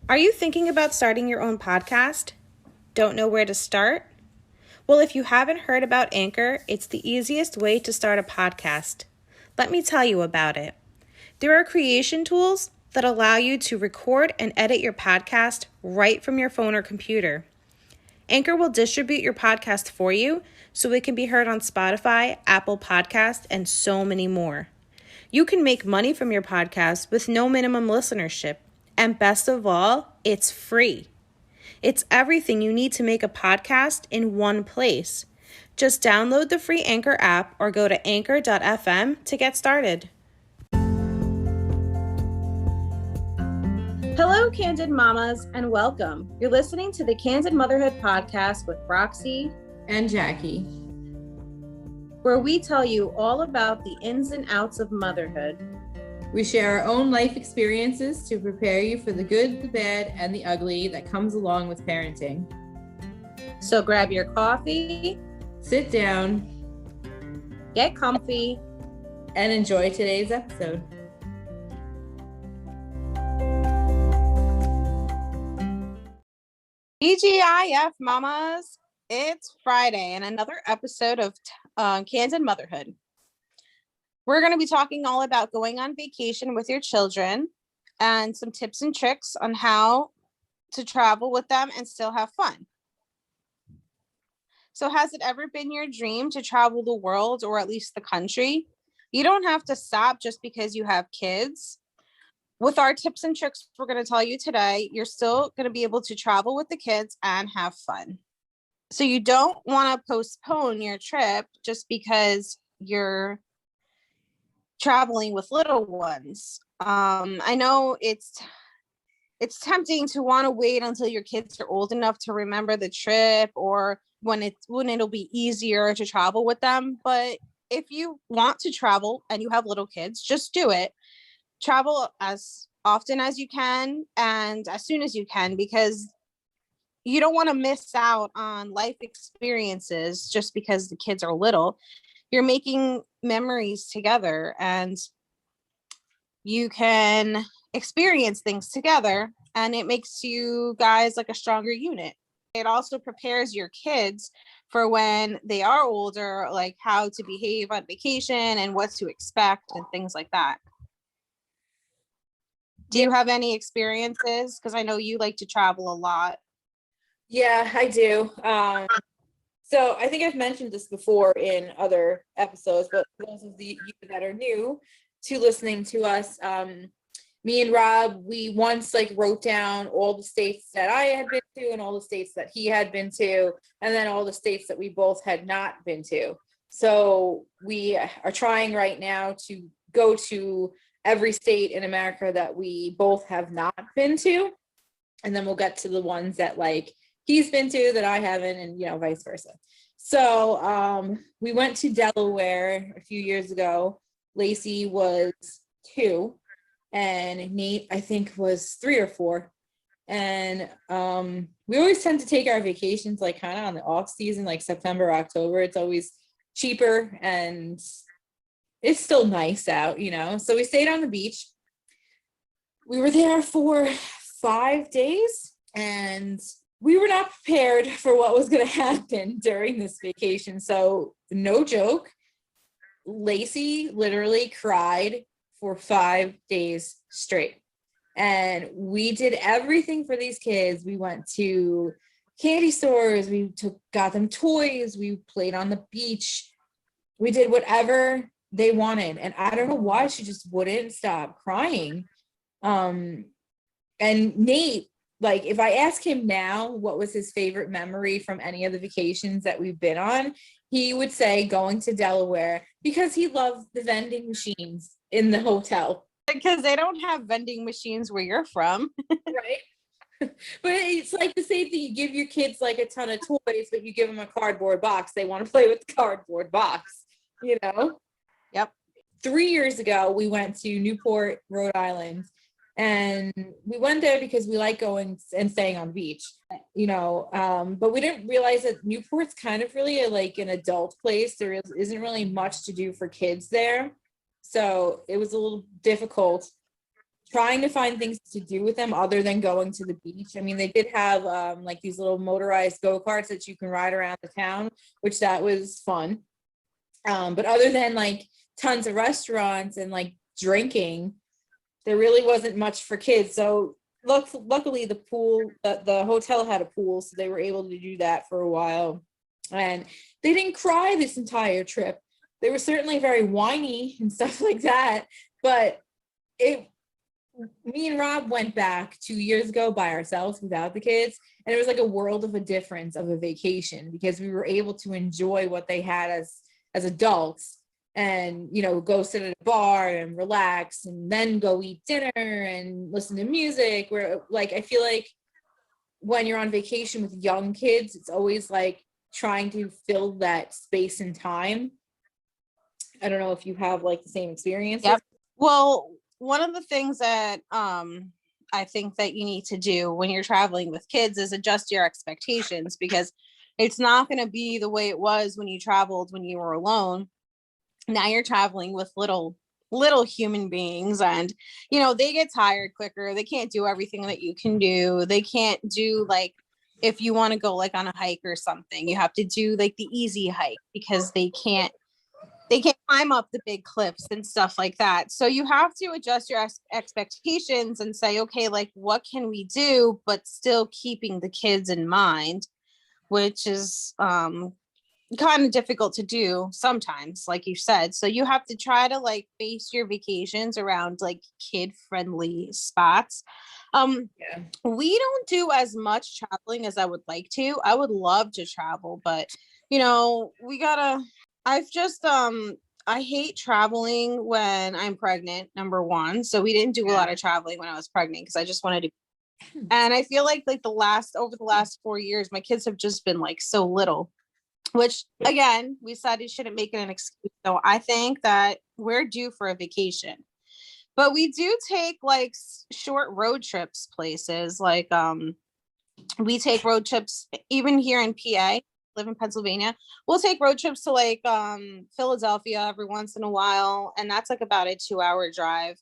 Are you thinking about starting your own podcast? Don't know where to start? Well, if you haven't heard about Anchor, it's the easiest way to start a podcast. Let me tell you about it. There are creation tools that allow you to record and edit your podcast right from your phone or computer. Anchor will distribute your podcast for you so it can be heard on Spotify, Apple Podcasts, and so many more. You can make money from your podcast with no minimum listenership. And best of all, it's free. It's everything you need to make a podcast in one place. Just download the free Anchor app or go to anchor.fm to get started. Hello, Candid Mamas, and welcome. You're listening to the Candid Motherhood podcast with Roxy and Jackie, where we tell you all about the ins and outs of motherhood. We share our own life experiences to prepare you for the good, the bad, and the ugly that comes along with parenting. So grab your coffee, sit down, get comfy, and enjoy today's episode. TGIF Mamas, it's Friday and another episode of Candid Motherhood. We're going to be talking all about going on vacation with your children and some tips and tricks on how to travel with them and still have fun. So has it ever been your dream to travel the world or at least the country? You don't have to stop just because you have kids. With our tips and tricks we're going to tell you today, you're still going to be able to travel with the kids and have fun. So you don't want to postpone your trip just because you're traveling with little ones. I know it's tempting to want to wait until your kids are old enough to remember the trip or when it'll be easier to travel with them. But if you want to travel and you have little kids, just do it. Travel as often as you can and as soon as you can, because you don't want to miss out on life experiences just because the kids are little. You're making memories together and you can experience things together, and it makes you guys like a stronger unit. It also prepares your kids for when they are older, like how to behave on vacation and what to expect and things like that. Do you have any experiences? Because I know you like to travel a lot. Yeah, I do. So I think I've mentioned this before in other episodes, but for those of you that are new to listening to us, me and Rob, we once wrote down all the states that I had been to and all the states that he had been to, and then all the states that we both had not been to. So we are trying right now to go to every state in America that we both have not been to, and then we'll get to the ones that he's been to that I haven't, and vice versa. So we went to Delaware a few years ago. Lacey was 2 and Nate I think was 3 or 4, and we always tend to take our vacations kind of on the off season, like September, October. It's always cheaper and it's still nice out, so we stayed on the beach. We were there for 5 days and we were not prepared for what was going to happen during this vacation. So no joke, Lacey literally cried for 5 days straight. And we did everything for these kids. We went to candy stores. We got them toys. We played on the beach. We did whatever they wanted. And I don't know why she just wouldn't stop crying. And Nate, if I ask him now what was his favorite memory from any of the vacations that we've been on, he would say going to Delaware because he loved the vending machines in the hotel. Because they don't have vending machines where you're from. Right. But it's the same thing. You give your kids a ton of toys, but you give them a cardboard box. They want to play with the cardboard box, Yep. 3 years ago, we went to Newport, Rhode Island. And we went there because we like going and staying on the beach, but we didn't realize that Newport's kind of really an adult place. There isn't really much to do for kids there. So it was a little difficult trying to find things to do with them other than going to the beach. I mean, they did have like these little motorized go-karts that you can ride around the town, which that was fun. But other than like tons of restaurants and like drinking, there really wasn't much for kids. So luckily the hotel had a pool, so they were able to do that for a while. And they didn't cry this entire trip. They were certainly very whiny and stuff like that. But me and Rob went back 2 years ago by ourselves without the kids. And it was like a world of a difference of a vacation, because we were able to enjoy what they had as adults, and, you know, go sit at a bar and relax and then go eat dinner and listen to music. Where, like, I feel like when you're on vacation with young kids, it's always like trying to fill that space and time. I don't know if you have like the same experience. Yep. Well, one of the things that I think that you need to do when you're traveling with kids is adjust your expectations, because it's not going to be the way it was when you traveled when you were alone. Now you're traveling with little human beings, and, you know, they get tired quicker. They can't do everything that you can do. They can't do, like, if you want to go like on a hike or something, you have to do like the easy hike, because they can't climb up the big cliffs and stuff like that. So you have to adjust your expectations and say, okay, like, what can we do, but still keeping the kids in mind, which is kind of difficult to do sometimes, like you said. So you have to try to like base your vacations around like kid friendly spots. We don't do as much traveling as I would like to. I would love to travel, but, you know, I've just I hate traveling when I'm pregnant, number one. So we didn't do a lot of traveling when I was pregnant, because I just wanted to. And I feel like over the last 4 years, my kids have just been like so little, which, again, we said it shouldn't make it an excuse. So I think that we're due for a vacation, but we do take like short road trips places. Like, we take road trips even here in PA, live in Pennsylvania. We'll take road trips to like Philadelphia every once in a while, and that's like about a 2-hour drive.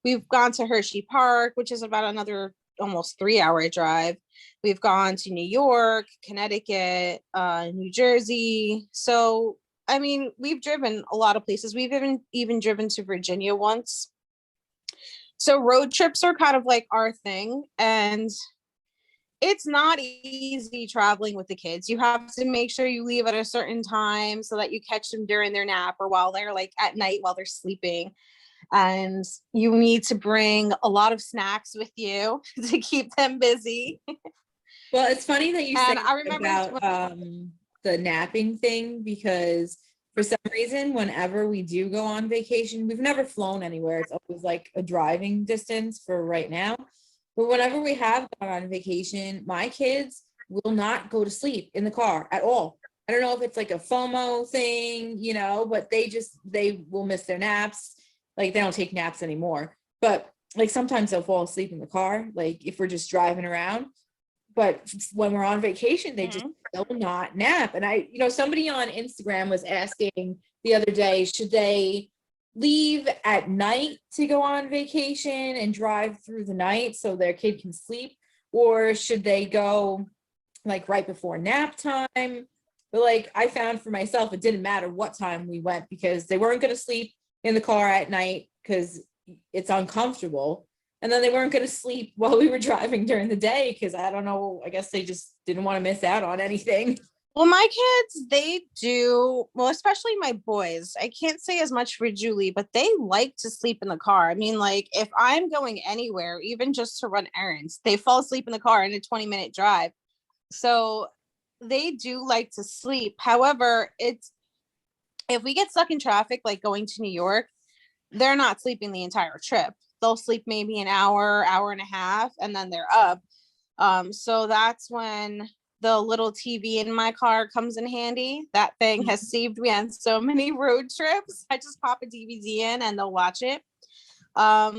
We've gone to Hershey Park, which is about another almost 3-hour drive. We've gone to New York, Connecticut, New Jersey. So, I mean, we've driven a lot of places. We've even driven to Virginia once. So road trips are kind of like our thing. And it's not easy traveling with the kids. You have to make sure you leave at a certain time so that you catch them during their nap, or while they're like at night while they're sleeping. And you need to bring a lot of snacks with you to keep them busy. Well, it's funny that you said I remember about the napping thing, because for some reason, whenever we do go on vacation, we've never flown anywhere. It's always like a driving distance for right now. But whenever we have gone on vacation, my kids will not go to sleep in the car at all. I don't know if it's like a FOMO thing, you know, but they will miss their naps. Like, they don't take naps anymore, but like sometimes they'll fall asleep in the car, like if we're just driving around. But when we're on vacation, they just will not nap. And somebody on Instagram was asking the other day, should they leave at night to go on vacation and drive through the night so their kid can sleep, or should they go like right before nap time? But like, I found for myself, it didn't matter what time we went, because they weren't going to sleep in the car at night because it's uncomfortable. And then they weren't going to sleep while we were driving during the day, because I don't know, I guess they just didn't want to miss out on anything. Well, my kids, they do, well, especially my boys. I can't say as much for Julie, but they like to sleep in the car. I mean, like, if I'm going anywhere, even just to run errands, they fall asleep in the car in a 20-minute drive. So they do like to sleep. However, if we get stuck in traffic, like going to New York, they're not sleeping the entire trip. They'll sleep maybe an hour and a half, and then they're up. So that's when the little TV in my car comes in handy. That thing has saved me on so many road trips. I just pop a DVD in and they'll watch it. A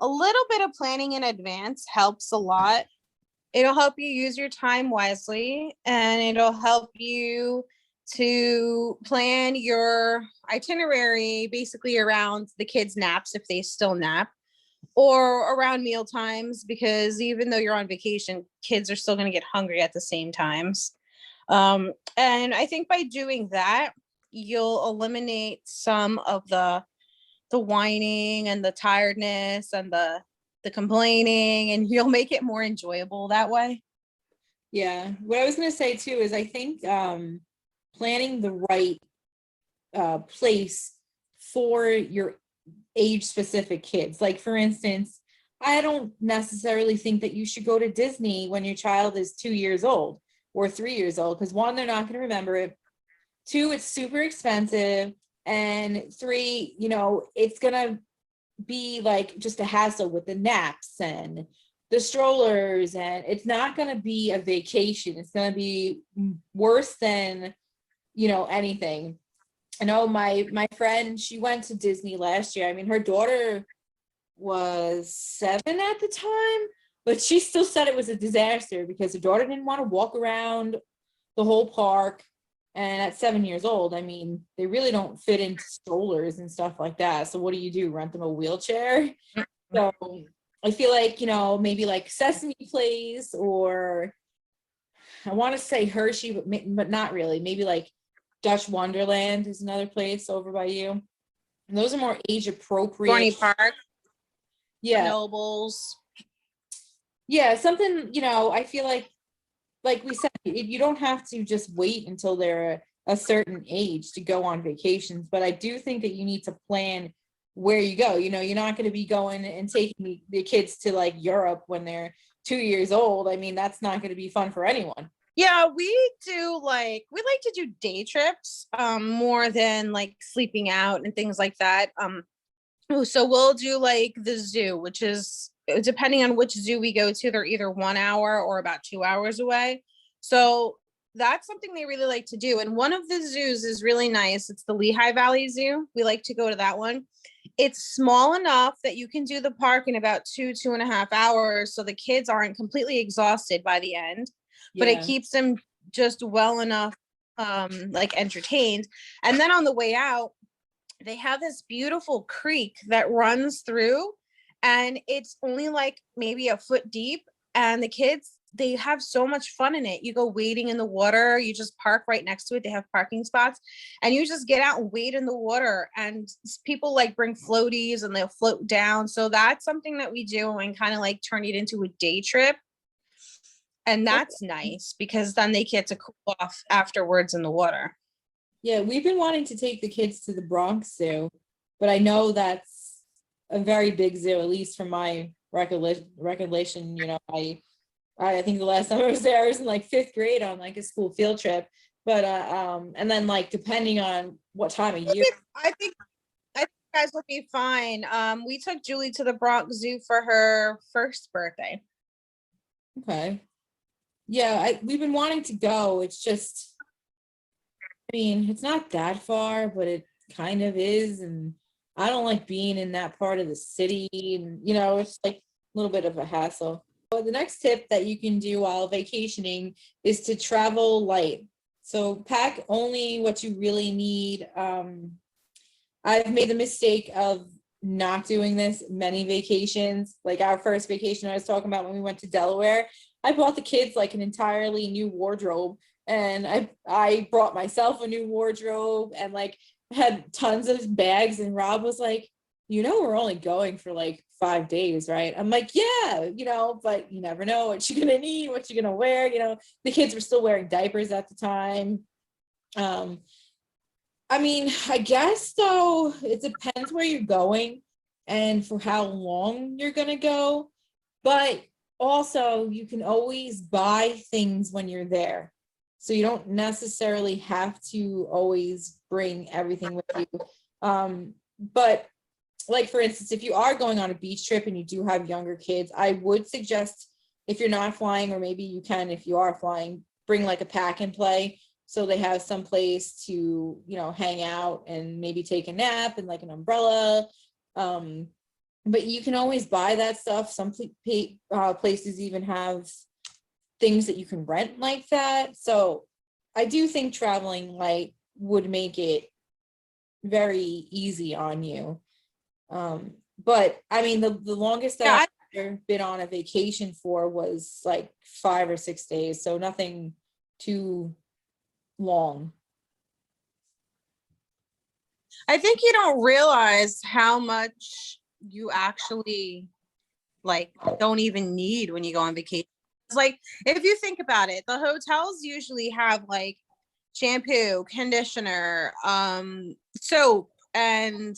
little bit of planning in advance helps a lot. It'll help you use your time wisely, and it'll help you to plan your itinerary basically around the kids' naps if they still nap. or around meal times, because even though you're on vacation, kids are still going to get hungry at the same times. And I think by doing that, you'll eliminate some of the whining and the tiredness and the complaining, and you'll make it more enjoyable that way. Yeah. What I was going to say too is I think planning the right place for your age specific kids. Like for instance, I don't necessarily think that you should go to Disney when your child is 2 years old or 3 years old, because one, they're not going to remember it. Two, it's super expensive. And three, it's going to be like just a hassle with the naps and the strollers, and it's not going to be a vacation. It's going to be worse than anything. I know my friend, she went to Disney last year. I mean, her daughter was 7 at the time, but she still said it was a disaster because her daughter didn't want to walk around the whole park. And at 7 years old, I mean, they really don't fit into strollers and stuff like that. So what do? Rent them a wheelchair? So I feel like, maybe like Sesame Place, or I want to say Hershey, but not really. Maybe like Dutch Wonderland is another place over by you. And those are more age appropriate. Thorny Park. Yeah. Nobles. Yeah, something, I feel like we said, you don't have to just wait until they're a certain age to go on vacations. But I do think that you need to plan where you go. You're not going to be going and taking the kids to like Europe when they're 2 years old. I mean, that's not going to be fun for anyone. Yeah, we like to do day trips more than like sleeping out and things like that. So we'll do like the zoo, which is, depending on which zoo we go to, they're either 1 hour or about 2 hours away. So that's something they really like to do. And one of the zoos is really nice. It's the Lehigh Valley Zoo. We like to go to that one. It's small enough that you can do the park in about 2.5 hours. So the kids aren't completely exhausted by the end, but it keeps them just well enough, like entertained. And then on the way out, they have this beautiful creek that runs through, and it's only like maybe a foot deep, and the kids, they have so much fun in it. You go wading in the water, you just park right next to it. They have parking spots, and you just get out and wade in the water, and people like bring floaties and they'll float down. So that's something that we do and kind of like turn it into a day trip. And that's nice because then they get to cool off afterwards in the water. Yeah, we've been wanting to take the kids to the Bronx Zoo, but I know that's a very big zoo, at least from my recollection. I think the last time I was there, I was in like 5th grade on like a school field trip. But and then like depending on what time of year. I think you guys will be fine. We took Julie to the Bronx Zoo for her 1st birthday. Okay. Yeah, we've been wanting to go. It's just, I mean, it's not that far, but it kind of is. And I don't like being in that part of the city. And, it's like a little bit of a hassle. So the next tip that you can do while vacationing is to travel light. So pack only what you really need. I've made the mistake of not doing this many vacations. Like our first vacation I was talking about when we went to Delaware, I bought the kids like an entirely new wardrobe, and I brought myself a new wardrobe and like had tons of bags. And Rob was like, we're only going for like 5 days, right? I'm like, yeah, but you never know what you're gonna need, what you're gonna wear. The kids were still wearing diapers at the time. I mean, I guess though, it depends where you're going and for how long you're gonna go. But also, you can always buy things when you're there. So you don't necessarily have to always bring everything with you. But like, for instance, if you are going on a beach trip and you do have younger kids, I would suggest, if you're not flying, or maybe you can, if you are flying, bring like a pack and play. So they have some place to, hang out and maybe take a nap, and like an umbrella. But you can always buy that stuff. Some places even have things that you can rent like that. So I do think traveling light would make it very easy on you. But I mean, the longest that Yeah, I've ever been on a vacation for was like 5 or 6 days. So nothing too long. I think you don't realize how much you actually like don't even need when you go on vacation. It's like if you think about it, the hotels usually have like shampoo, conditioner, soap, and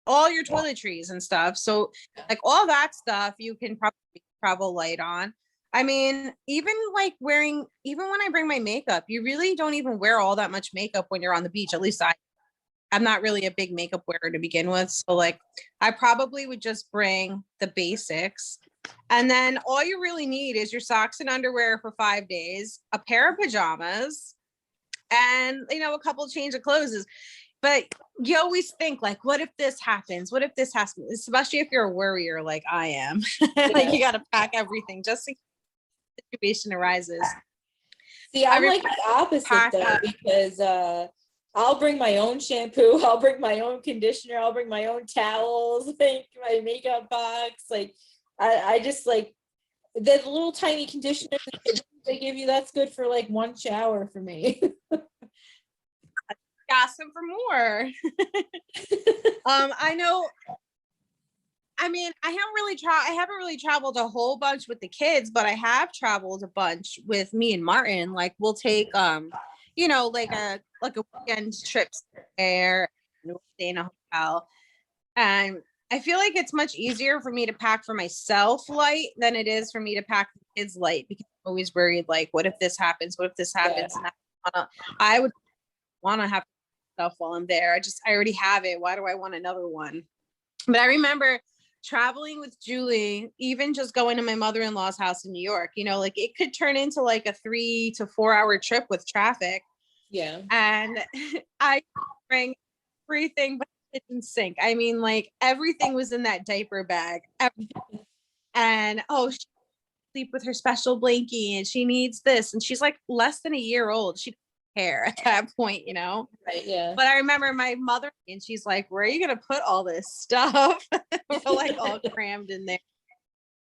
all your toiletries and stuff. So like all that stuff you can probably travel light on. I mean, even like wearing, even when I bring my makeup, you really don't even wear all that much makeup when you're on the beach. At least I'm not really a big makeup wearer to begin with. So like I probably would just bring the basics. And then all you really need is your socks and underwear for 5 days, a pair of pajamas, and a couple of change of clothes. But you always think like, what if this happens? What if this happens? Especially if you're a worrier like I am. Like you gotta pack everything just in case the situation arises. See, I'm like the opposite though, because I'll bring my own shampoo, I'll bring my own conditioner, I'll bring my own towels, like my makeup box. Like I just like the little tiny conditioner that they give you, that's good for like one shower for me. Ask them for more. I know. I mean, I haven't really traveled a whole bunch with the kids, but I have traveled a bunch with me and Martin. Like we'll take like a weekend trip there, and we'll stay in a hotel. And I feel like it's much easier for me to pack for myself light than it is for me to pack the kids light, because I'm always worried like, what if this happens? What if this happens? Yeah. And I would want to have stuff while I'm there. I already have it. Why do I want another one? But I remember traveling with Julie, even just going to my mother-in-law's house in New York, like it could turn into like a 3 to 4 hour trip with traffic. Yeah. And I bring everything but the kitchen sink. I mean, like everything was in that diaper bag. And she sleep with her special blankie and she needs this. And she's like less than a year old. She doesn't care at that point, Right, yeah. But I remember my mother, and she's like, where are you going to put all this stuff? We're like all crammed in there.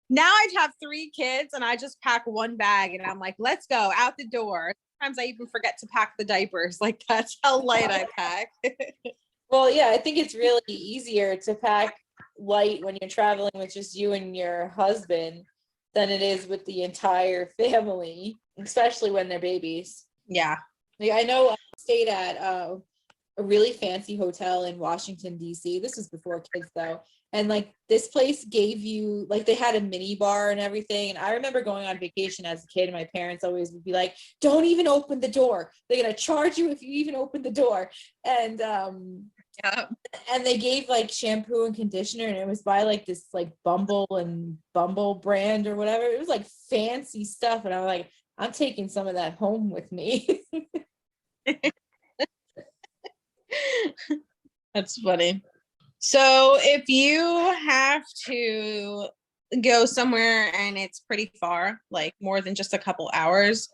Now I have 3 kids and I just pack one bag and I'm like, let's go out the door. Sometimes I even forget to pack the diapers. Like that's how light I pack. Well, yeah, I think it's really easier to pack light when you're traveling with just you and your husband than it is with the entire family, especially when they're babies. Yeah. Like I know I stayed at a really fancy hotel in Washington, D.C. This was before kids though. And like this place gave you, like they had a mini bar and everything. And I remember going on vacation as a kid and my parents always would be like, don't even open the door. They're going to charge you if you even open the door. And Yeah. and they gave like shampoo and conditioner and it was by like this like Bumble brand or whatever. It was like fancy stuff. And I'm like, I'm taking some of that home with me. That's funny. So if you have to go somewhere and it's pretty far, like more than just a couple hours,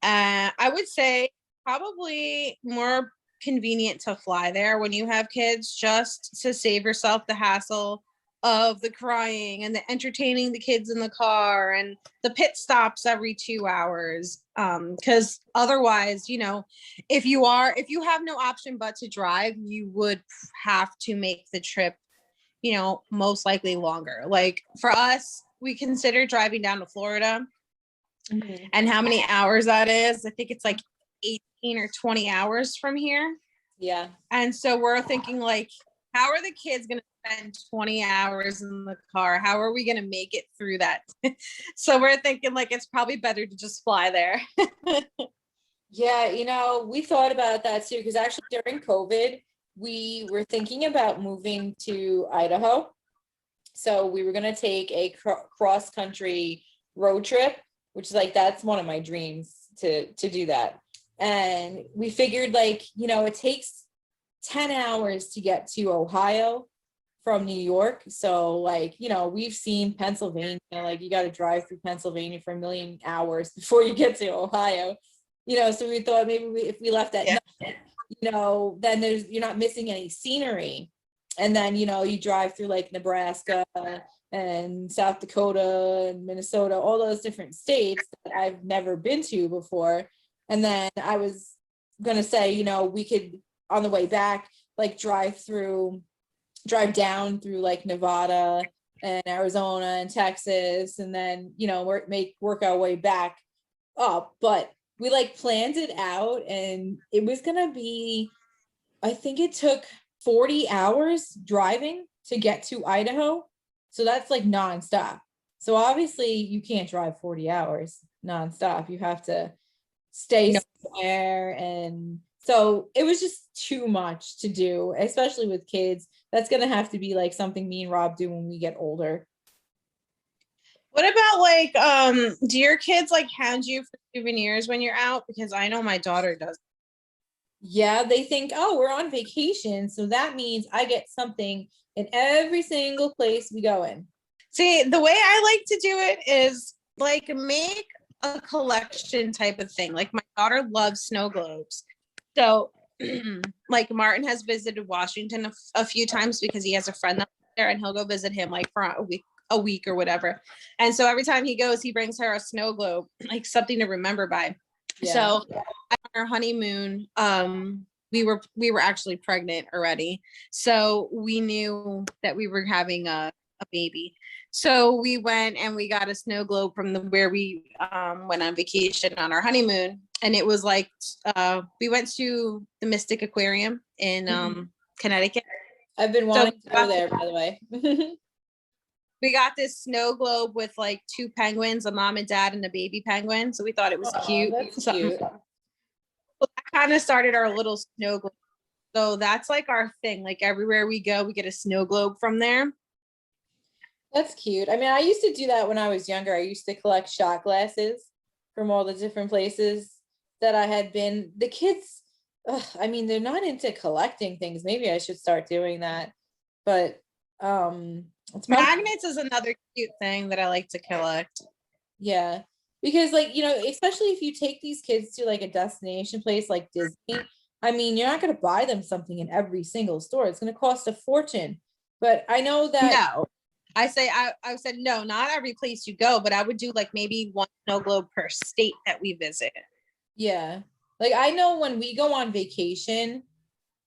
I would say probably more convenient to fly there when you have kids, just to save yourself the hassle of the crying and the entertaining the kids in the car and the pit stops every 2 hours. Because otherwise, if you have no option but to drive, you would have to make the trip, most likely longer. Like for us, we consider driving down to Florida. Mm-hmm. And how many hours that is, I think it's like 18 or 20 hours from here. Yeah. And so we're thinking like, how are the kids going to spend 20 hours in the car? How are we going to make it through that? So we're thinking like, it's probably better to just fly there. Yeah, we thought about that too, because actually during COVID, we were thinking about moving to Idaho. So we were going to take a cross-country road trip, which is like, that's one of my dreams to do that. And we figured like, it takes 10 hours to get to Ohio from New York. So like, we've seen Pennsylvania, like you got to drive through Pennsylvania for 1,000,000 hours before you get to Ohio, so we thought maybe if we left at night, then you're not missing any scenery. And then, you know, you drive through like Nebraska and South Dakota and Minnesota, all those different states that I've never been to before. And then I was gonna say, you know, we could on the way back, like drive down through like Nevada and Arizona and Texas, and then, you know, work our way back up. But we like planned it out, and it was gonna be, I think it took 40 hours driving to get to Idaho. So that's like nonstop. So obviously you can't drive 40 hours nonstop. You have to stay somewhere. And so it was just too much to do, especially with kids. That's going to have to be like something me and Rob do when we get older. What about like, do your kids like hand you for souvenirs when you're out? Because I know my daughter does. Yeah, they think, oh, we're on vacation, so that means I get something in every single place we go in. See, the way I like to do it is like make a collection type of thing. Like my daughter loves snow globes. So like Martin has visited Washington a few times because he has a friend there, and he'll go visit him like for a week or whatever. And so every time he goes, he brings her a snow globe, like something to remember by. Yeah. So on our honeymoon, we were actually pregnant already. So we knew that we were having a baby. So we went and we got a snow globe from where we went on vacation on our honeymoon. And it was like, we went to the Mystic Aquarium in Connecticut. I've been wanting to go there, by the way. We got this snow globe with like 2 penguins, a mom and dad and a baby penguin. So we thought it was cute. That's cute. So that kind of started our little snow globe. So that's like our thing. Like everywhere we go, we get a snow globe from there. That's cute. I mean, I used to do that when I was younger. I used to collect shot glasses from all the different places that I had been. The kids, I mean, they're not into collecting things. Maybe I should start doing that. But magnets is another cute thing that I like to collect. Yeah, because like, you know, especially if you take these kids to like a destination place like Disney, I mean, you're not going to buy them something in every single store. It's going to cost a fortune. But I know that I said no, not every place you go, but I would do like maybe one snow globe per state that we visit. Yeah, like I know when we go on vacation,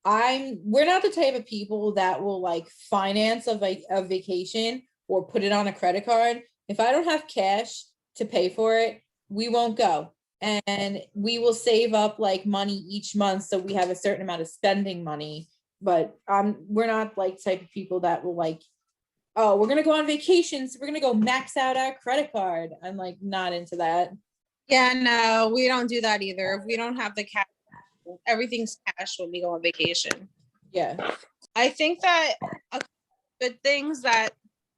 we're not the type of people that will like finance a vacation or put it on a credit card. If I don't have cash to pay for it, we won't go. And we will save up like money each month so we have a certain amount of spending money. But we're not like type of people that will like, oh, we're gonna go on vacation, so we're gonna go max out our credit card. I'm like not into that. Yeah, no, we don't do that either. If we don't have the cash, everything's cash when we go on vacation. Yeah. I think that good things that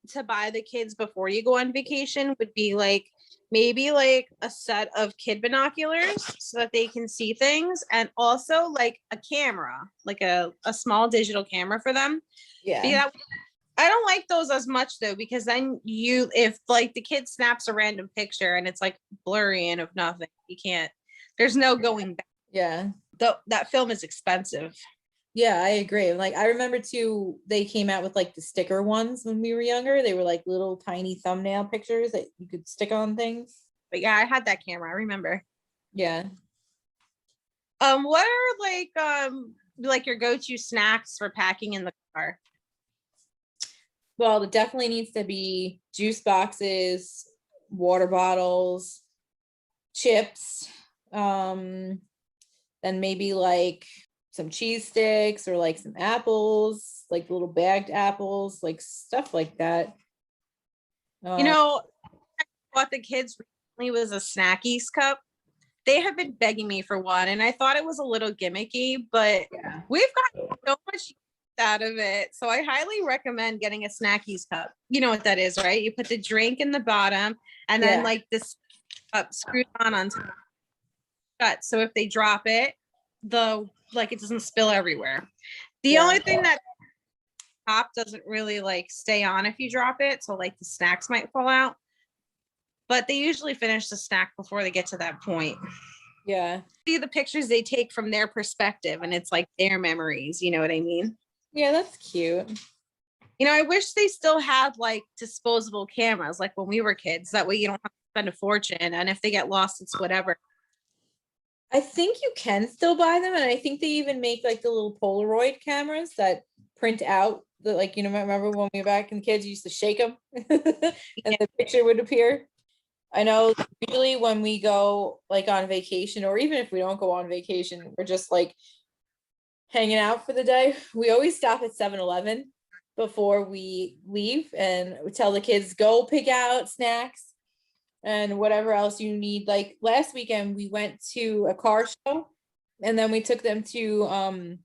to buy the kids before you go on vacation would be like maybe like a set of kid binoculars so that they can see things, and also like a camera, like a small digital camera for them. Yeah. I don't like those as much though, because then if like the kid snaps a random picture and it's like blurry and of nothing, you can't, there's no going back. Yeah. That film is expensive. Yeah, I agree. Like I remember too, they came out with like the sticker ones when we were younger. They were like little tiny thumbnail pictures that you could stick on things. But yeah, I had that camera. I remember. Yeah. What are like your go-to snacks for packing in the car? Well, it definitely needs to be juice boxes, water bottles, chips, then maybe like some cheese sticks or like some apples, like little bagged apples, like stuff like that. You know, what the kids recently was a Snackies cup. They have been begging me for one, and I thought it was a little gimmicky, but we've got so much out of it. So I highly recommend getting a Snackies cup. You know what that is, right? You put the drink in the bottom, and then like this cup screwed on top. So if they drop it, it doesn't spill everywhere. The only thing that top doesn't really like stay on if you drop it, so like the snacks might fall out. But they usually finish the snack before they get to that point. Yeah. See the pictures they take from their perspective, and it's like their memories. You know what I mean? Yeah, that's cute. You know, I wish they still had like disposable cameras like when we were kids. That way you don't have to spend a fortune. And if they get lost, it's whatever. I think you can still buy them, and I think they even make like the little Polaroid cameras that print out the, like, you know, remember when we were back in the kids, you used to shake them and the picture would appear. I know usually when we go like on vacation, or even if we don't go on vacation, we're just like hanging out for the day, we always stop at 7-Eleven before we leave, and we tell the kids, go pick out snacks and whatever else you need. Like last weekend we went to a car show, and then we took them to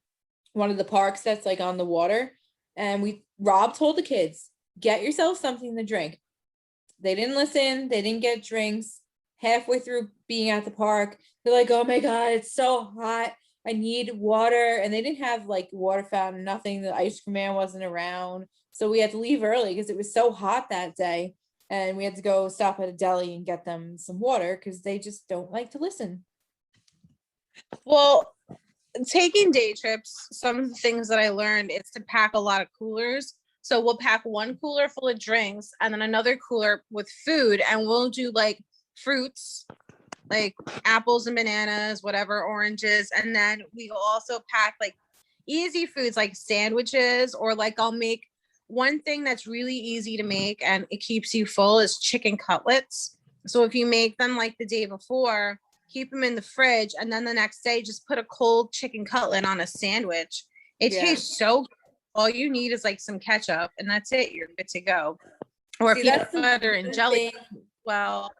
one of the parks that's like on the water, and Rob told the kids, get yourself something to drink. They didn't listen, they didn't get drinks. Halfway through being at the park, they're like, oh my god, it's so hot, I need water. And they didn't have like water fountain, nothing. The ice cream man wasn't around, so we had to leave early because it was so hot that day, and we had to go stop at a deli and get them some water because they just don't like to listen. Well, taking day trips, some of the things that I learned is to pack a lot of coolers. So we'll pack one cooler full of drinks and then another cooler with food, and we'll do like fruits, like apples and bananas, whatever, oranges. And then we will also pack like easy foods like sandwiches, or like I'll make one thing that's really easy to make and it keeps you full is chicken cutlets. So if you make them like the day before, keep them in the fridge, and then the next day just put a cold chicken cutlet on a sandwich. It tastes so good. All you need is like some ketchup and that's it. You're good to go. Or peanut butter and jelly. Well,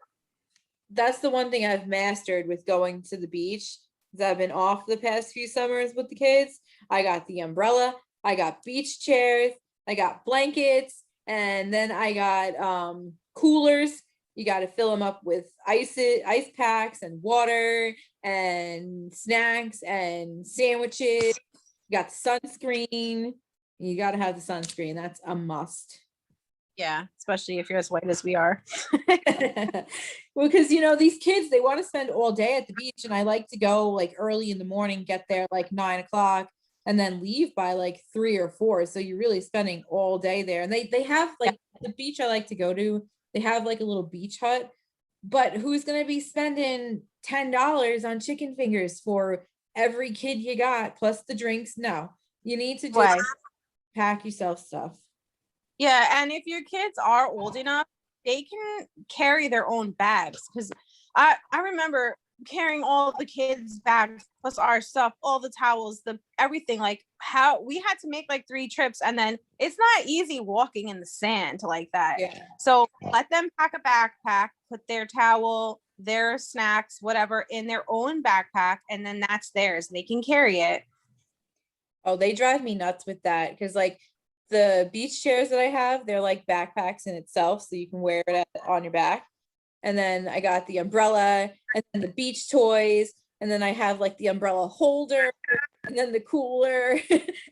that's the one thing I've mastered with going to the beach, because I've been off the past few summers with the kids. I got the umbrella, I got beach chairs, I got blankets, and then I got coolers. You got to fill them up with ice packs and water and snacks and sandwiches. You got sunscreen. You got to have the sunscreen. That's a must. Yeah, especially if you're as white as we are. Well, because you know, these kids, they want to spend all day at the beach, and I like to go like early in the morning, get there like 9 o'clock, and then leave by like 3 or 4. So you're really spending all day there. And they have like the beach I like to go to, they have like a little beach hut, but who's gonna be spending $10 on chicken fingers for every kid you got plus the drinks? No, you need to just pack yourself stuff. Yeah, and if your kids are old enough, they can carry their own bags. Because I remember carrying all the kids' bags plus our stuff, all the towels, the everything. Like how we had to make like 3 trips, and then it's not easy walking in the sand like that. Yeah. So let them pack a backpack, put their towel, their snacks, whatever, in their own backpack, and then that's theirs. They can carry it. Oh, they drive me nuts with that, because like the beach chairs that I have, they're like backpacks in itself, so you can wear it on your back. And then I got the umbrella, and then the beach toys, and then I have like the umbrella holder, and then the cooler,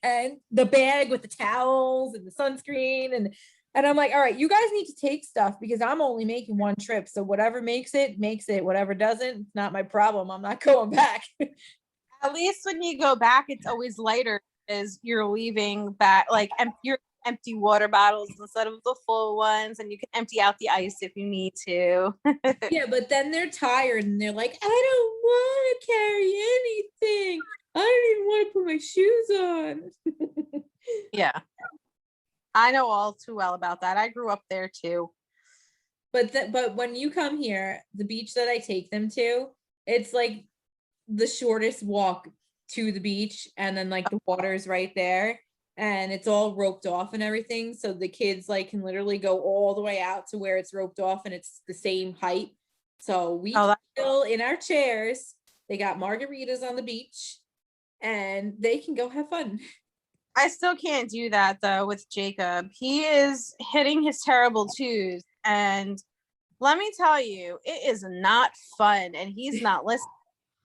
and the bag with the towels and the sunscreen, and I'm like, all right, you guys need to take stuff because I'm only making one trip. So whatever makes it, makes it. Whatever doesn't, it's not my problem. I'm not going back. At least when you go back, it's always lighter as you're leaving back, like your empty water bottles instead of the full ones, and you can empty out the ice if you need to. Yeah, but then they're tired and they're like, I don't want to carry anything. I don't even want to put my shoes on. Yeah, I know all too well about that. I grew up there too. But when you come here, the beach that I take them to, it's like the shortest walk to the beach, and then like the water is right there, and it's all roped off and everything, so the kids like can literally go all the way out to where it's roped off, and it's the same height. So we chill in our chairs. They got margaritas on the beach, and they can go have fun. I still can't do that though with Jacob. He is hitting his terrible twos, and let me tell you, it is not fun, and he's not listening.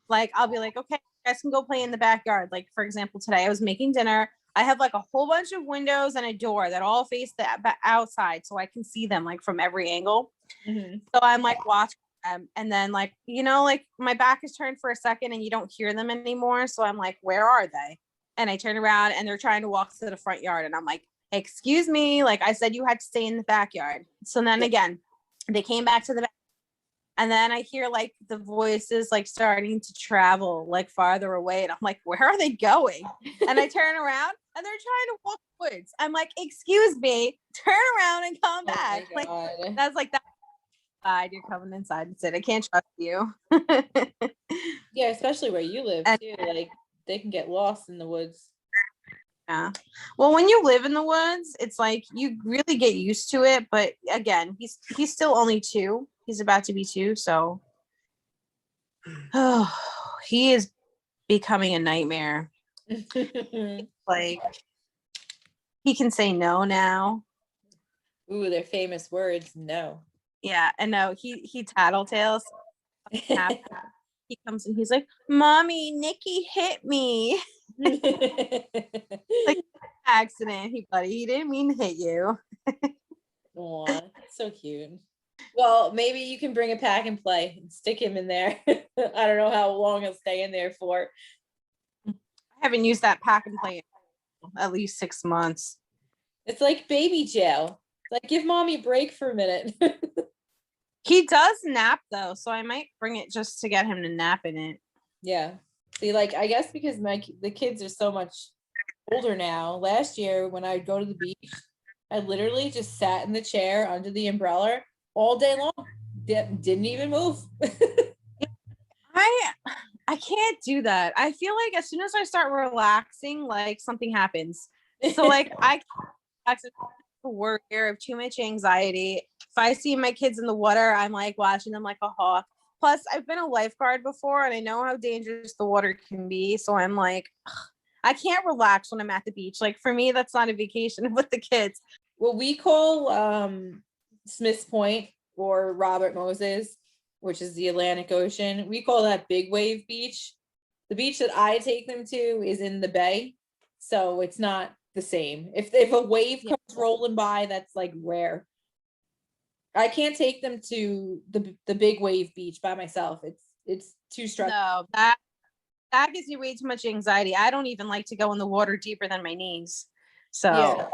Like I'll be like, okay, you guys can go play in the backyard. Like for example, today I was making dinner. I have like a whole bunch of windows and a door that all face the outside, so I can see them like from every angle. Mm-hmm. So I'm like watching them, and then like, you know, like my back is turned for a second and you don't hear them anymore. So I'm like, where are they? And I turn around and they're trying to walk to the front yard. And I'm like, excuse me. Like I said, you had to stay in the backyard. So then again, they came back to the back. And then I hear like the voices like starting to travel like farther away. And I'm like, where are they going? And I turn around and they're trying to walk woods. I'm like, excuse me, turn around and come back. Like that's like that. You're coming inside and said, I can't trust you. Yeah, especially where you live too. Like they can get lost in the woods. Yeah. Well, when you live in the woods, it's like you really get used to it. But again, he's still only 2. He's about to be 2, so he is becoming a nightmare. Like he can say no now. Ooh, they're famous words. No. Yeah, and no, he tattletales. He comes and he's like, "Mommy, Nikki hit me." Like accident, he didn't mean to hit you. Aw, so cute. Well, maybe you can bring a pack and play and stick him in there. I don't know how long he'll stay in there for. I haven't used that pack and play in at least 6 months. It's like baby jail. Like give mommy a break for a minute. He does nap though, so I might bring it just to get him to nap in it. Yeah. See, like I guess because the kids are so much older now. Last year when I'd go to the beach, I literally just sat in the chair under the umbrella all day long. Didn't even move. I can't do that. I feel like as soon as I start relaxing, like something happens. So like I can't work here. I have too much anxiety. If I see my kids in the water, I'm like watching them like a hawk. Plus, I've been a lifeguard before and I know how dangerous the water can be. So I'm like, I can't relax when I'm at the beach. Like for me, that's not a vacation with the kids. Well, we call Smith's Point or Robert Moses, which is the Atlantic Ocean. We call that big wave beach. The beach that I take them to is in the bay. So it's not the same. If a wave comes rolling by, that's like rare. I can't take them to the big wave beach by myself. It's too stressful. No, that gives me way too much anxiety. I don't even like to go in the water deeper than my knees. So yeah.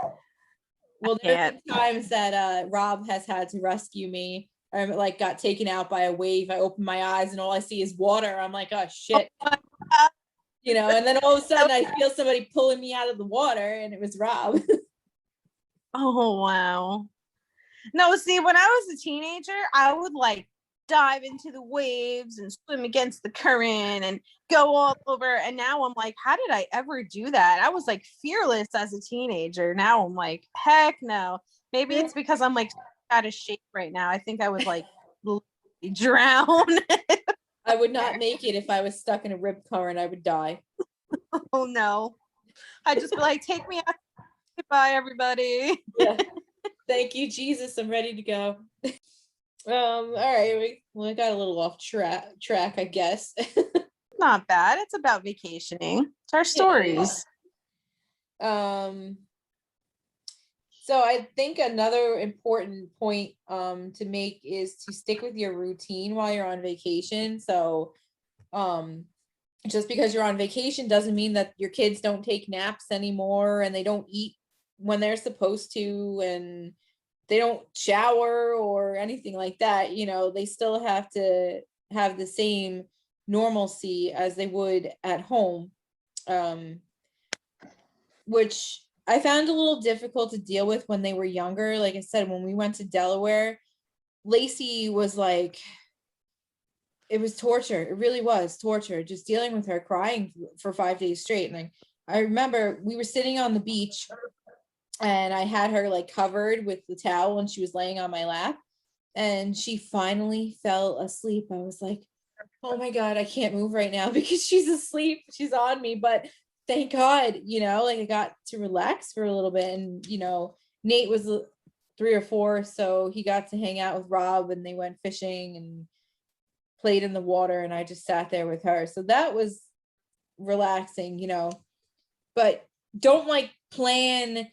Well, there have been times that Rob has had to rescue me. I like got taken out by a wave. I open my eyes and all I see is water. I'm like, oh shit. You know, and then all of a sudden I feel somebody pulling me out of the water and it was Rob. Oh wow. No, see, when I was a teenager, I would like dive into the waves and swim against the current and go all over. And now I'm like, how did I ever do that? I was like fearless as a teenager. Now I'm like, heck no. Maybe it's because I'm like out of shape right now. I think I would like drown. I would not make it if I was stuck in a rip current. I would die. Oh no. I'd just be like, take me out. Goodbye, everybody. Yeah. Thank you, Jesus. I'm ready to go. All right. We got a little off track, I guess. Not bad. It's about vacationing. It's our stories. So I think another important point to make is to stick with your routine while you're on vacation. So just because you're on vacation doesn't mean that your kids don't take naps anymore and they don't eat when they're supposed to and they don't shower or anything like that. You know, they still have to have the same normalcy as they would at home, which I found a little difficult to deal with when they were younger. Like I said, when we went to Delaware, Lacey was like, it was torture. It really was torture, just dealing with her crying for 5 days straight. And I remember we were sitting on the beach and I had her like covered with the towel and she was laying on my lap and she finally fell asleep. I was like, oh my God, I can't move right now because she's asleep. She's on me. But thank God, you know, like I got to relax for a little bit. And, you know, Nate was 3 or 4, so he got to hang out with Rob and they went fishing and played in the water. And I just sat there with her. So that was relaxing, you know, but don't like plan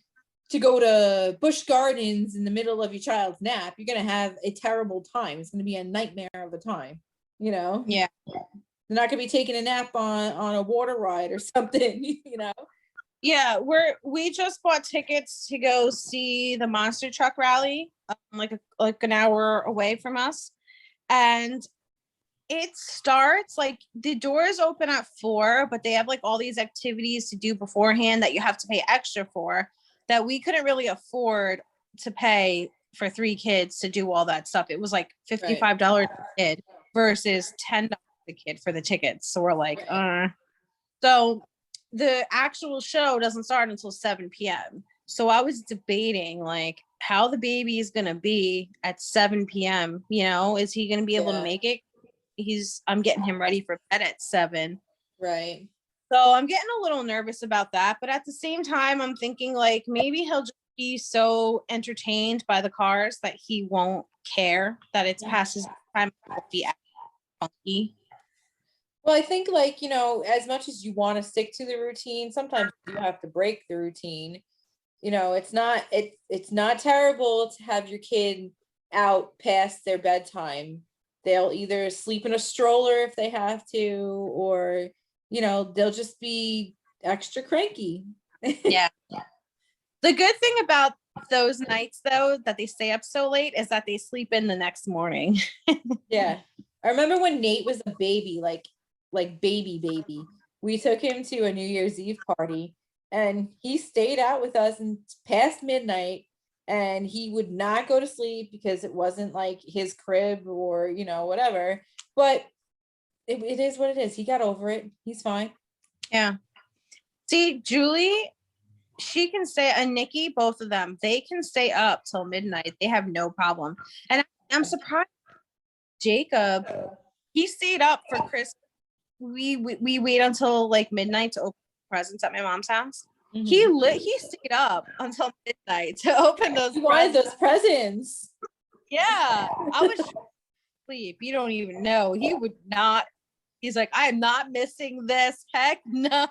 to go to Busch Gardens in the middle of your child's nap. You're going to have a terrible time. It's going to be a nightmare of a time, you know? Yeah. They're not going to be taking a nap on a water ride or something, you know? Yeah, we just bought tickets to go see the monster truck rally, like an hour away from us, and it starts like the doors open at 4, but they have like all these activities to do beforehand that you have to pay extra for that we couldn't really afford to pay for 3 kids to do all that stuff. It was like $55 a kid versus $10 a kid for the tickets. So we're like, So the actual show doesn't start until 7 p.m. So I was debating like how the baby is going to be at 7 p.m. You know, is he going to be able to make it? I'm getting him ready for bed at 7. Right. So I'm getting a little nervous about that. But at the same time, I'm thinking like maybe he'll just be so entertained by the cars that he won't care that it's past his time to be funky. Well, I think like, you know, as much as you want to stick to the routine, sometimes you have to break the routine. You know, it's not terrible to have your kid out past their bedtime. They'll either sleep in a stroller if they have to, or, you know, they'll just be extra cranky. Yeah. The good thing about those nights though that they stay up so late is that they sleep in the next morning. Yeah. I remember when Nate was a baby, like baby. We took him to a New Year's Eve party and he stayed out with us and past midnight, and he would not go to sleep because it wasn't like his crib or, you know, whatever. But it is what it is. He got over it. He's fine. Yeah. See, Julie, she can stay, and Nikki, both of them, they can stay up till midnight. They have no problem. And I'm surprised Jacob, he stayed up for Christmas. We wait until like midnight to open presents at my mom's house. Mm-hmm. He stayed up until midnight to open those presents. Yeah, I was asleep. You don't even know. He would not. He's like, I am not missing this. Heck no.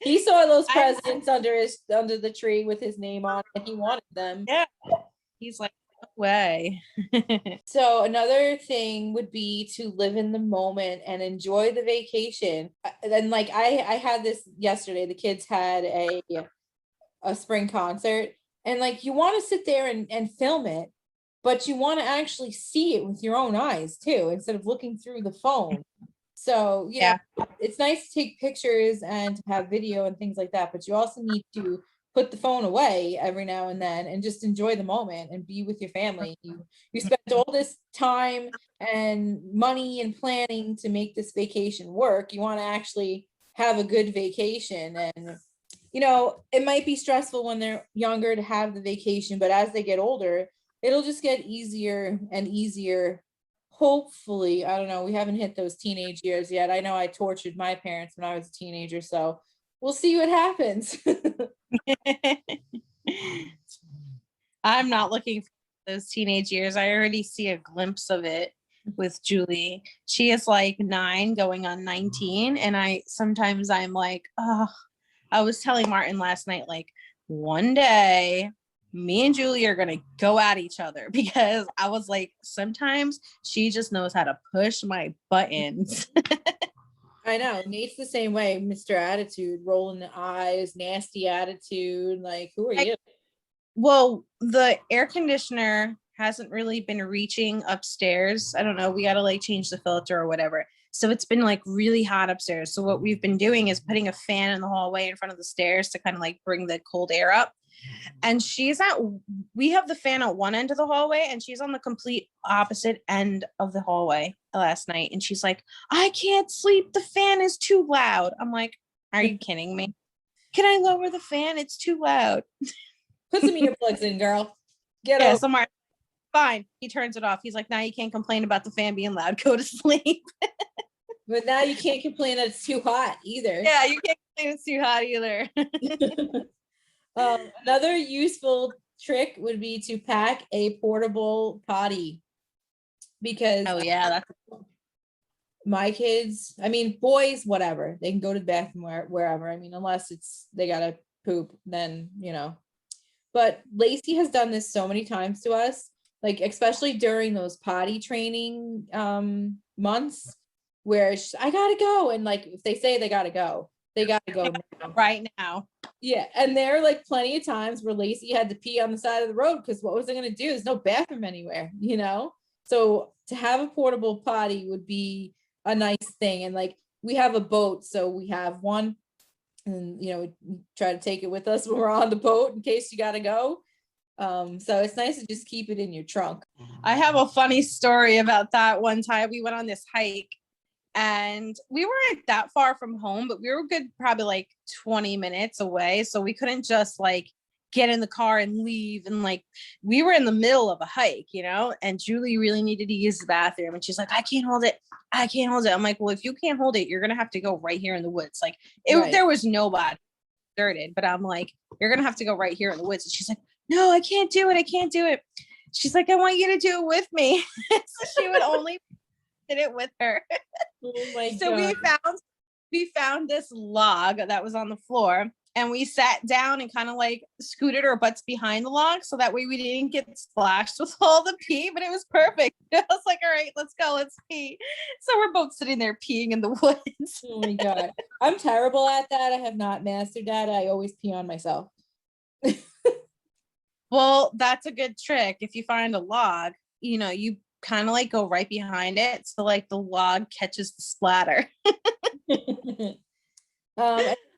He saw those presents under the tree with his name on it, and he wanted them. Yeah. He's like, no way. So another thing would be to live in the moment and enjoy the vacation. And like I had this yesterday. The kids had a spring concert, and like you want to sit there and film it, but you want to actually see it with your own eyes too, instead of looking through the phone. So yeah, it's nice to take pictures and to have video and things like that, but you also need to put the phone away every now and then and just enjoy the moment and be with your family. You spent all this time and money and planning to make this vacation work. You want to actually have a good vacation. And you know, it might be stressful when they're younger to have the vacation, but as they get older, it'll just get easier and easier. Hopefully, I don't know. We haven't hit those teenage years yet. I know I tortured my parents when I was a teenager, so we'll see what happens. I'm not looking for those teenage years. I already see a glimpse of it with Julie. She is like 9 going on 19. And I'm like, oh, I was telling Martin last night, like one day me and Julie are going to go at each other, because I was like, sometimes she just knows how to push my buttons. I know. Nate's the same way. Mr. Attitude, rolling the eyes, nasty attitude. Like, who are you? Well, the air conditioner hasn't really been reaching upstairs. I don't know. We got to like change the filter or whatever. So it's been like really hot upstairs. So what we've been doing is putting a fan in the hallway in front of the stairs to kind of like bring the cold air up. And we have the fan at one end of the hallway, and she's on the complete opposite end of the hallway last night. And she's like, I can't sleep. The fan is too loud. I'm like, are you kidding me? Can I lower the fan? It's too loud. Put some earplugs in, girl. Get over. So Mark, fine. He turns it off. He's like, now you can't complain about the fan being loud. Go to sleep. But now you can't complain that it's too hot either. Yeah, you can't complain it's too hot either. Another useful trick would be to pack a portable potty, because that's my kids, I mean, boys, whatever, they can go to the bathroom wherever. I mean, unless they gotta poop, then, you know. But Lacey has done this so many times to us, like especially during those potty training months where I gotta go, and like if they say they gotta go, They gotta go now. Right now. Yeah, and there are like plenty of times where Lacey had to pee on the side of the road because what was I gonna do? There's no bathroom anywhere, you know? So to have a portable potty would be a nice thing. And like we have a boat, so we have one, and you know, we try to take it with us when we're on the boat in case you gotta go. So it's nice to just keep it in your trunk. I have a funny story about that. One time we went on this hike and we weren't that far from home, but we were good, probably like 20 minutes away. So we couldn't just like get in the car and leave. And like, we were in the middle of a hike, you know, and Julie really needed to use the bathroom. And she's like, I can't hold it. I can't hold it. I'm like, well, if you can't hold it, you're going to have to go right here in the woods. Like Right. There was nobody dirted, but I'm like, you're going to have to go right here in the woods. And she's like, no, I can't do it. I can't do it. She's like, I want you to do it with me. So she would only did it with her. Oh my So God. we found this log that was on the floor, and we sat down and kind of like scooted our butts behind the log so that way we didn't get splashed with all the pee, but it was perfect. I was like, all right, let's go, let's pee. So we're both sitting there peeing in the woods. Oh my God. I'm terrible at that. I have not mastered that. I always pee on myself. Well, that's a good trick. If you find a log, you know, you kind of like go right behind it. So like the log catches the splatter.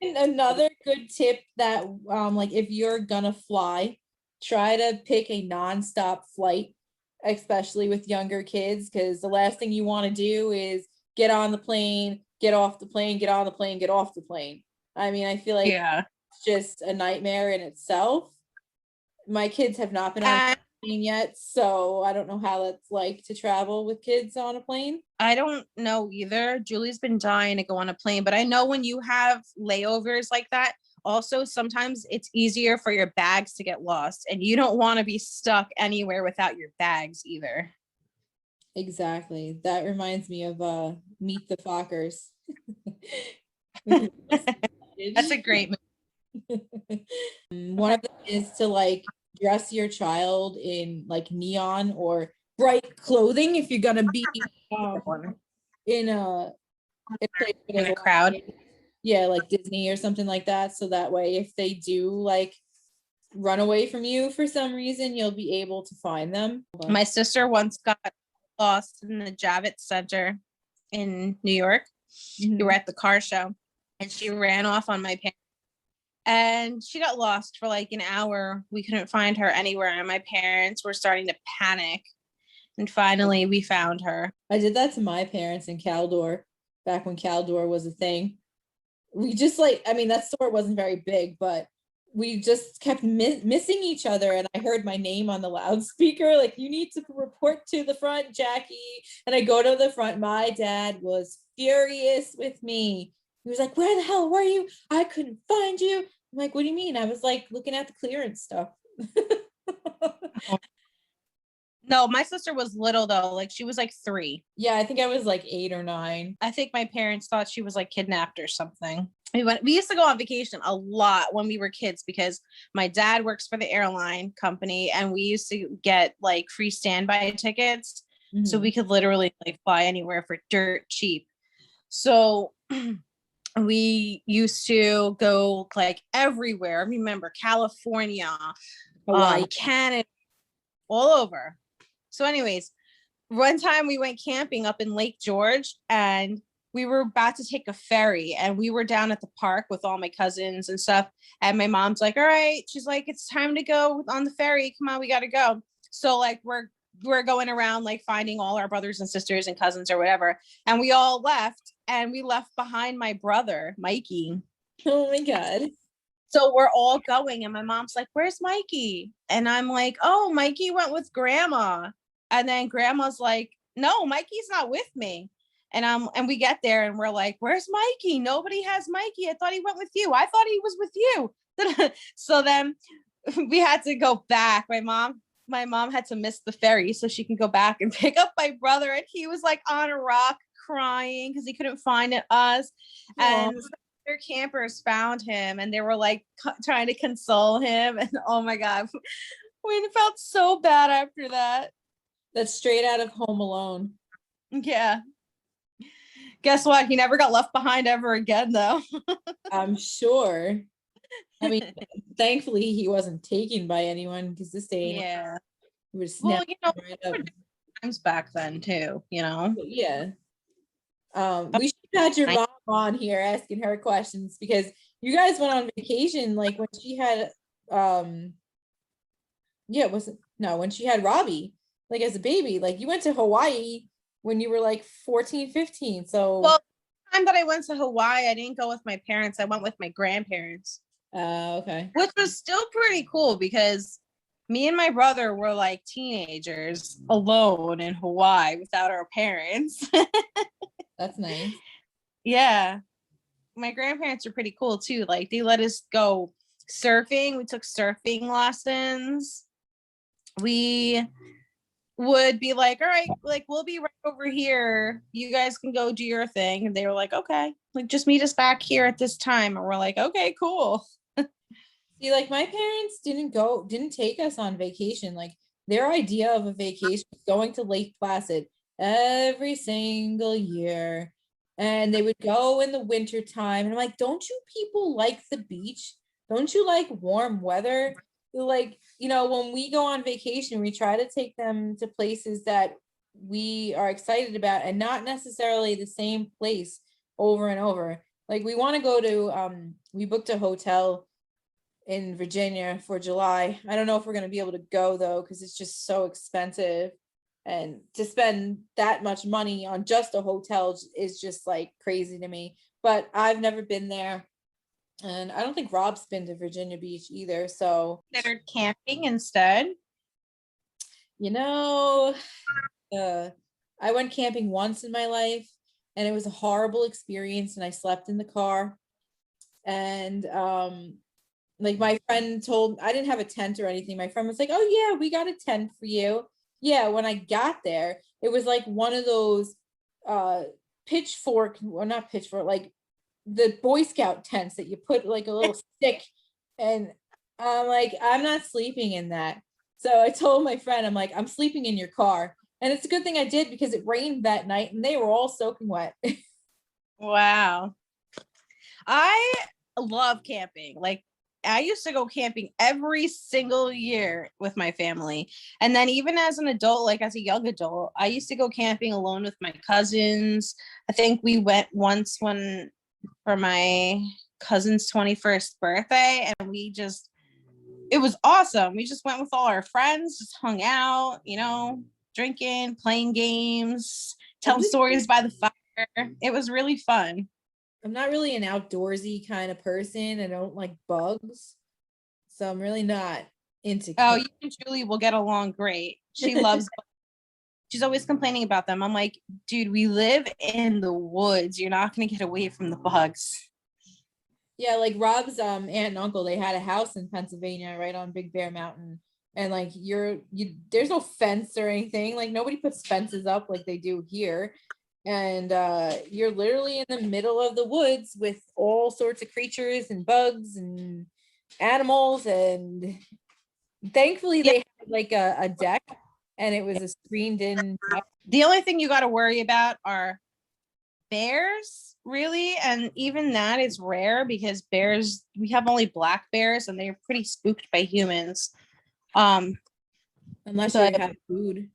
And another good tip that like if you're gonna fly, try to pick a nonstop flight, especially with younger kids, because the last thing you want to do is get on the plane, get off the plane, get on the plane, get off the plane. I mean, I feel like it's just a nightmare in itself. My kids have not been on a plane yet, so I don't know how that's like to travel with kids on a plane. I don't know either. Julie's been dying to go on a plane, but I know when you have layovers like that, also sometimes it's easier for your bags to get lost, and you don't want to be stuck anywhere without your bags either. Exactly. That reminds me of Meet the Fockers. That's a great movie. One of them is to like dress your child in like neon or bright clothing if you're gonna be in a place in a crowd. Yeah, like Disney or something like that. So that way, if they do like run away from you for some reason, you'll be able to find them. My sister once got lost in the Javits Center in New York. We were at the car show, and she ran off on my parents. And she got lost for like an hour. We couldn't find her anywhere, and my parents were starting to panic. And finally, we found her. I did that to my parents in Caldor, back when Caldor was a thing. We just like, I mean, that store wasn't very big, but we just kept missing each other. And I heard my name on the loudspeaker, like, you need to report to the front, Jackie. And I go to the front. My dad was furious with me. He was like, where the hell were you? I couldn't find you. I'm like, what do you mean? I was like looking at the clearance stuff. No, my sister was little though. Like she was like 3. Yeah, I think I was like 8 or 9. I think my parents thought she was like kidnapped or something. We used to go on vacation a lot when we were kids because my dad works for the airline company, and we used to get like free standby tickets. So we could literally like fly anywhere for dirt cheap. So we used to go like everywhere. I remember California, Canada, all over. So anyways, one time we went camping up in Lake George, and we were about to take a ferry, and we were down at the park with all my cousins and stuff. And my mom's like, all right, she's like, it's time to go on the ferry. Come on, we got to go. So like, we're going around like finding all our brothers and sisters and cousins or whatever. And we all left, and we left behind my brother, Mikey. Oh my God. So we're all going, and my mom's like, where's Mikey? And I'm like, oh, Mikey went with grandma. And then grandma's like, no, Mikey's not with me. And we get there, and we're like, where's Mikey? Nobody has Mikey. I thought he went with you. I thought he was with you. So then we had to go back. My mom had to miss the ferry so she can go back and pick up my brother. And he was like on a rock crying because he couldn't find us. And other campers found him, and they were like trying to console him. And oh my God, we felt so bad after that. That's straight out of Home Alone. Yeah. Guess what? He never got left behind ever again, though. I'm sure. I mean, thankfully he wasn't taken by anyone because this day Yeah. would Well, snap right up. times back then too, But yeah. We should have had your mom on here asking her questions because you guys went on vacation like when she had when she had Robbie, like as a baby, like you went to Hawaii when you were like 14, 15. So Well, the time that I went to Hawaii, I didn't go with my parents. I went with my grandparents. Okay. Which was still pretty cool because me and my brother were like teenagers alone in Hawaii without our parents. That's nice. Yeah. My grandparents are pretty cool too. Like they let us go surfing. We took surfing lessons. We would be like, all right, like we'll be right over here. You guys can go do your thing. And they were like, okay, like just meet us back here at this time. And we're like, okay, cool. See, like my parents didn't take us on vacation. Like their idea of a vacation was going to Lake Placid every single year. And they would go in the winter time. And I'm like, don't you people like the beach? Don't you like warm weather? Like, when we go on vacation, we try to take them to places that we are excited about and not necessarily the same place over and over. Like we want to go to we booked a hotel in Virginia for July. I don't know if we're going to be able to go though, because it's just so expensive. And to spend that much money on just a hotel is just like crazy to me. But I've never been there. And I don't think Rob's been to Virginia Beach either. So Considered camping instead. I went camping once in my life and it was a horrible experience. And I slept in the car. And like my friend I didn't have a tent or anything. My friend was like, oh yeah, we got a tent for you. Yeah, when I got there, it was like one of those pitchfork, or not pitchfork, like the Boy Scout tents that you put like a little stick. And I'm like, I'm not sleeping in that. So I told my friend, I'm like, I'm sleeping in your car. And it's a good thing I did because it rained that night and they were all soaking wet. Wow. I love camping. Like I used to go camping every single year with my family. And then even as an adult, like as a young adult, I used to go camping alone with my cousins. I think we went once for my cousin's 21st birthday and it was awesome. We just went with all our friends, just hung out, drinking, playing games, telling stories by the fire. It was really fun. I'm not really an outdoorsy kind of person. I don't like bugs. So I'm really not into you and Julie will get along great. She loves she's always complaining about them. I'm like, dude, we live in the woods. You're not going to get away from the bugs. Yeah, like Rob's aunt and uncle, they had a house in Pennsylvania right on Big Bear Mountain. And like there's no fence or anything. Like nobody puts fences up like they do here. And you're literally in the middle of the woods with all sorts of creatures and bugs and animals. And thankfully they had like a deck and it was a screened in deck. The only thing you got to worry about are bears, really. And even that is rare because bears, we have only black bears and they're pretty spooked by humans. Unless you have food.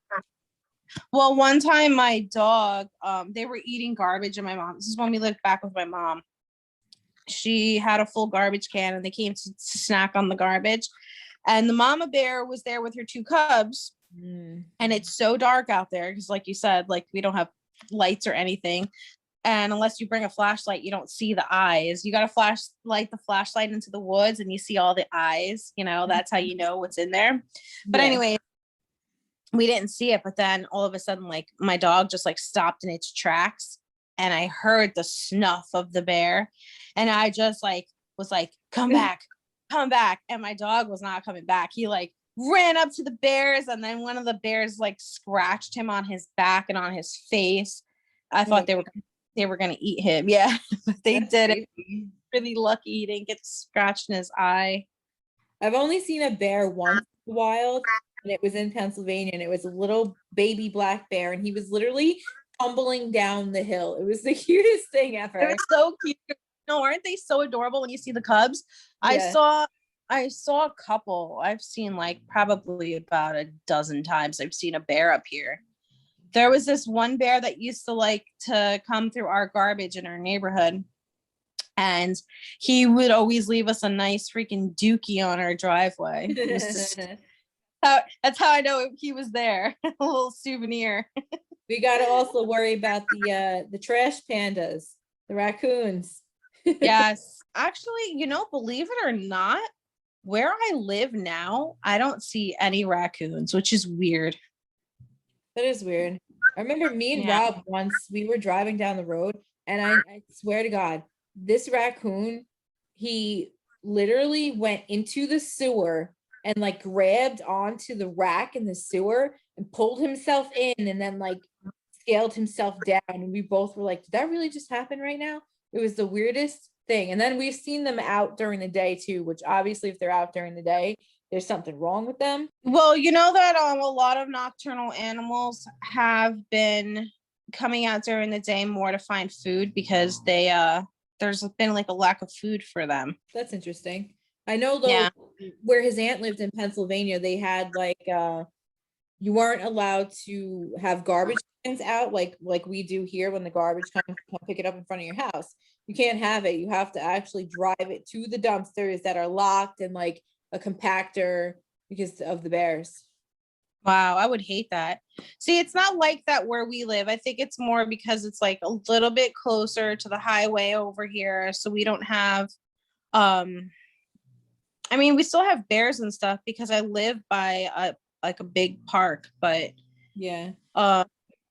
Well, one time my dog, they were eating garbage in my mom. This is when we lived back with my mom. She had a full garbage can and they came to snack on the garbage. And the mama bear was there with her two cubs. And it's so dark out there because like you said, like we don't have lights or anything. And unless you bring a flashlight, you don't see the eyes. You got to light the flashlight into the woods and you see all the eyes, that's how you know what's in there. But anyway, we didn't see it. But then all of a sudden, like my dog just like stopped in its tracks and I heard the snuff of the bear. And I just like was like, come back. And my dog was not coming back. He like ran up to the bears and then one of the bears like scratched him on his back and on his face. I thought they were going to eat him. Yeah, but they did it. Really lucky he didn't get scratched in his eye. I've only seen a bear once in the wild and it was in Pennsylvania and it was a little baby black bear and he was literally tumbling down the hill. It was the cutest thing ever. It was so cute. No, aren't they so adorable when you see the cubs? Yeah. I saw a couple. I've seen like probably about a dozen times. I've seen a bear up here. There was this one bear that used to like to come through our garbage in our neighborhood. And he would always leave us a nice freaking dookie on our driveway. It was just, that's how I know he was there. A little souvenir. We got to also worry about the trash pandas, the raccoons. Yes. Actually, believe it or not, where I live now, I don't see any raccoons, which is weird. That is weird. I remember me and Rob once, we were driving down the road, and I swear to God, this raccoon, he literally went into the sewer and like grabbed onto the rack in the sewer and pulled himself in and then like scaled himself down. And we both were like, did that really just happen right now? It was the weirdest thing. And then we've seen them out during the day too, which obviously if they're out during the day, there's something wrong with them. Well, you know that a lot of nocturnal animals have been coming out during the day more to find food because there's been like a lack of food for them. That's interesting. I know though, where his aunt lived in Pennsylvania, they had like you weren't allowed to have garbage cans out like we do here when the garbage comes, come pick it up in front of your house. You can't have it. You have to actually drive it to the dumpsters that are locked and like a compactor because of the bears. Wow, I would hate that. See, it's not like that where we live. I think it's more because it's like a little bit closer to the highway over here. So we don't have, I mean, we still have bears and stuff because I live by a big park, but yeah.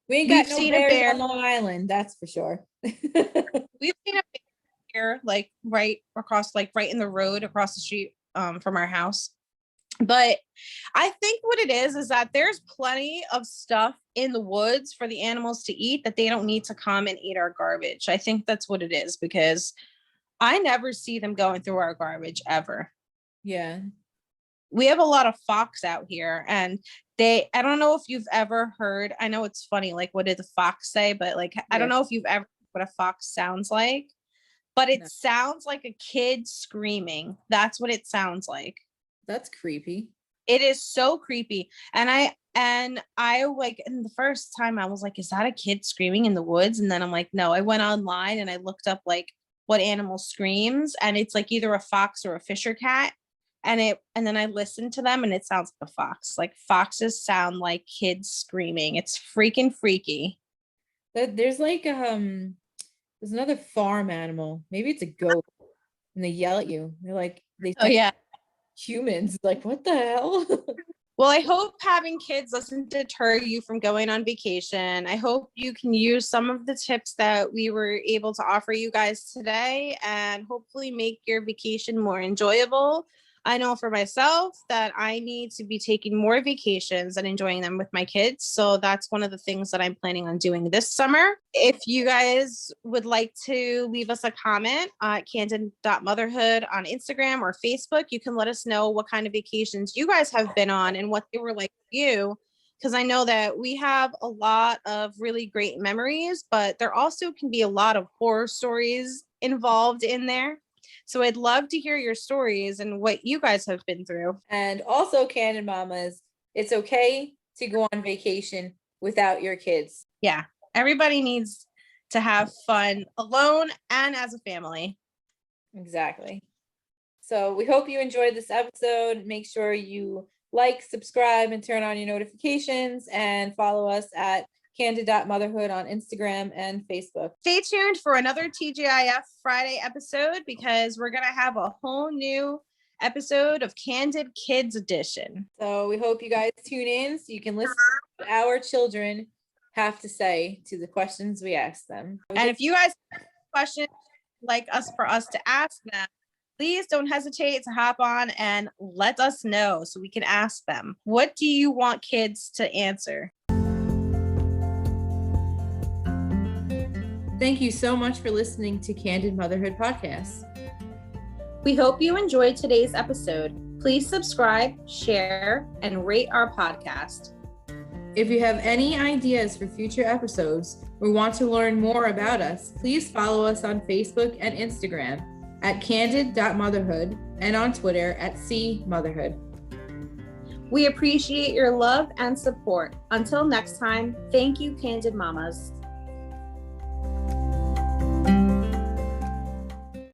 We ain't got no bears on Long Island, that's for sure. We've seen a bear here, like right across, like right in the road across the street from our house. But I think what it is that there's plenty of stuff in the woods for the animals to eat that they don't need to come and eat our garbage. I think that's what it is because I never see them going through our garbage ever. Yeah. We have a lot of fox out here and I don't know if you've ever heard, I know it's funny, like what did the fox say? But like, I don't know if you've ever heard what a fox sounds like, but it sounds like a kid screaming. That's what it sounds like. That's creepy. It is so creepy. And I like, and the first time I was like, is that a kid screaming in the woods? And then I'm like, no, I went online and I looked up like what animal screams. And it's like either a fox or a fisher cat. And then I listened to them and it sounds like a fox. Like foxes sound like kids screaming. It's freaking freaky. There's like, there's another farm animal. Maybe it's a goat and they yell at you. They're like, oh yeah. Humans, like what the hell? Well, I hope having kids doesn't deter you from going on vacation. I hope you can use some of the tips that we were able to offer you guys today and hopefully make your vacation more enjoyable. I know for myself that I need to be taking more vacations and enjoying them with my kids. So that's one of the things that I'm planning on doing this summer. If you guys would like to leave us a comment at Candid.Motherhood on Instagram or Facebook, you can let us know what kind of vacations you guys have been on and what they were like for you. Because I know that we have a lot of really great memories, but there also can be a lot of horror stories involved in there. So I'd love to hear your stories and what you guys have been through. And also, Candid Mamas, it's okay to go on vacation without your kids. Yeah, everybody needs to have fun alone and as a family. Exactly. So we hope you enjoyed this episode. Make sure you like, subscribe, and turn on your notifications and follow us at Candid.Motherhood on Instagram and Facebook. Stay tuned for another TGIF Friday episode because we're going to have a whole new episode of Candid Kids Edition. So we hope you guys tune in so you can listen to what our children have to say to the questions we ask them. And if you guys have questions like us for us to ask them, please don't hesitate to hop on and let us know so we can ask them. What do you want kids to answer? Thank you so much for listening to Candid Motherhood Podcast. We hope you enjoyed today's episode. Please subscribe, share, and rate our podcast. If you have any ideas for future episodes or want to learn more about us, please follow us on Facebook and Instagram at candid.motherhood and on Twitter at @cmotherhood. We appreciate your love and support. Until next time, thank you, Candid Mamas.